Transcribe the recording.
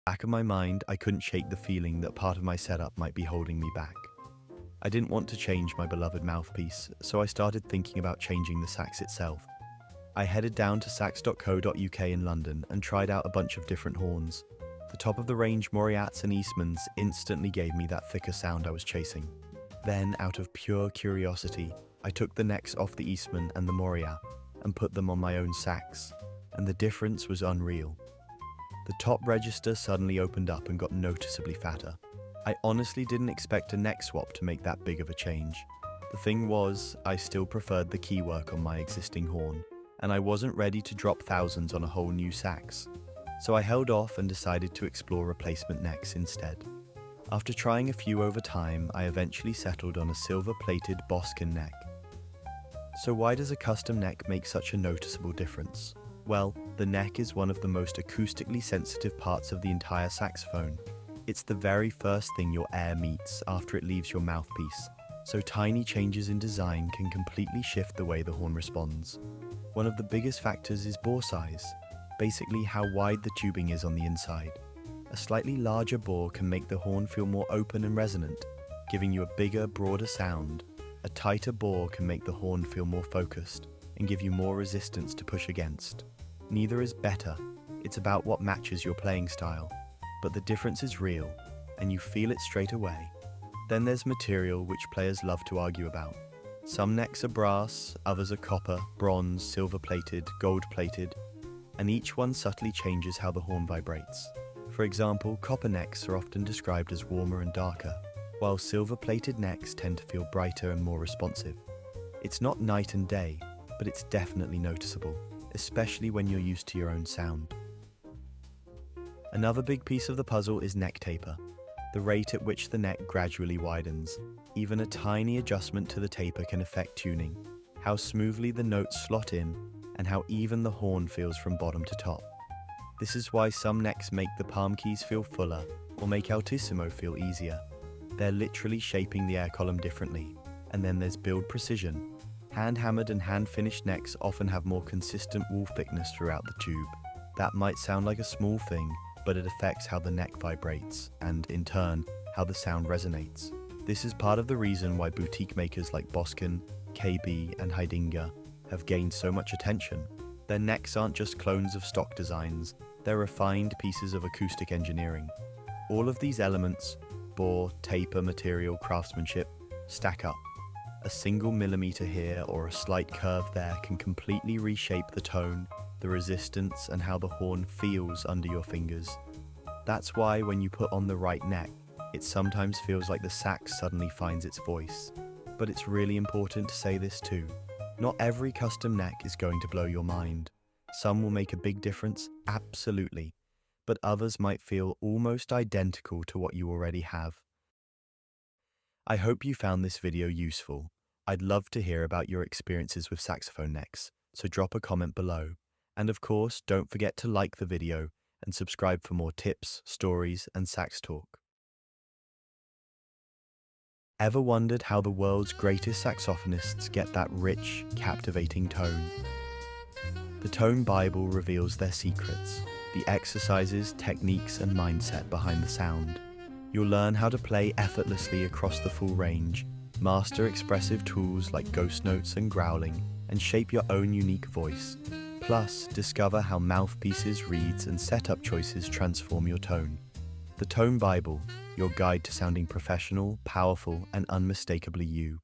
back of my mind, I couldn't shake the feeling that part of my setup might be holding me back. I didn't want to change my beloved mouthpiece, so I started thinking about changing the sax itself. I headed down to sax.co.uk in London and tried out a bunch of different horns. The top-of-the-range Moriats and Eastmans instantly gave me that thicker sound I was chasing. Then, out of pure curiosity, I took the necks off the Eastman and the Moriat and put them on my own sax, and the difference was unreal. The top register suddenly opened up and got noticeably fatter. I honestly didn't expect a neck swap to make that big of a change. The thing was, I still preferred the keywork on my existing horn, and I wasn't ready to drop thousands on a whole new sax. So I held off and decided to explore replacement necks instead. After trying a few over time, I eventually settled on a silver-plated Boskin neck. So why does a custom neck make such a noticeable difference? Well, the neck is one of the most acoustically sensitive parts of the entire saxophone. It's the very first thing your air meets after it leaves your mouthpiece, so tiny changes in design can completely shift the way the horn responds. One of the biggest factors is bore size, basically how wide the tubing is on the inside. A slightly larger bore can make the horn feel more open and resonant, giving you a bigger, broader sound. A tighter bore can make the horn feel more focused and give you more resistance to push against. Neither is better, it's about what matches your playing style. But the difference is real, and you feel it straight away. Then there's material, which players love to argue about. Some necks are brass, others are copper, bronze, silver-plated, gold-plated, and each one subtly changes how the horn vibrates. For example, copper necks are often described as warmer and darker, while silver-plated necks tend to feel brighter and more responsive. It's not night and day, but it's definitely noticeable, especially when you're used to your own sound. Another big piece of the puzzle is neck taper, the rate at which the neck gradually widens. Even a tiny adjustment to the taper can affect tuning, how smoothly the notes slot in, and how even the horn feels from bottom to top. This is why some necks make the palm keys feel fuller or make altissimo feel easier. They're literally shaping the air column differently. And then there's build precision. Hand-hammered and hand-finished necks often have more consistent wall thickness throughout the tube. That might sound like a small thing, but it affects how the neck vibrates, and in turn, how the sound resonates. This is part of the reason why boutique makers like Boskin, KB, and Heidinger have gained so much attention. Their necks aren't just clones of stock designs, they're refined pieces of acoustic engineering. All of these elements, bore, taper, material, craftsmanship, stack up. A single millimeter here or a slight curve there can completely reshape the tone, the resistance, and how the horn feels under your fingers. That's why when you put on the right neck, it sometimes feels like the sax suddenly finds its voice. But it's really important to say this too. Not every custom neck is going to blow your mind. Some will make a big difference, absolutely, but others might feel almost identical to what you already have. I hope you found this video useful. I'd love to hear about your experiences with saxophone necks, so drop a comment below. And of course, don't forget to like the video and subscribe for more tips, stories, and sax talk. Ever wondered how the world's greatest saxophonists get that rich, captivating tone? The Tone Bible reveals their secrets, the exercises, techniques, and mindset behind the sound. You'll learn how to play effortlessly across the full range, master expressive tools like ghost notes and growling, and shape your own unique voice. Plus, discover how mouthpieces, reeds, and setup choices transform your tone. The Tone Bible, your guide to sounding professional, powerful, and unmistakably you.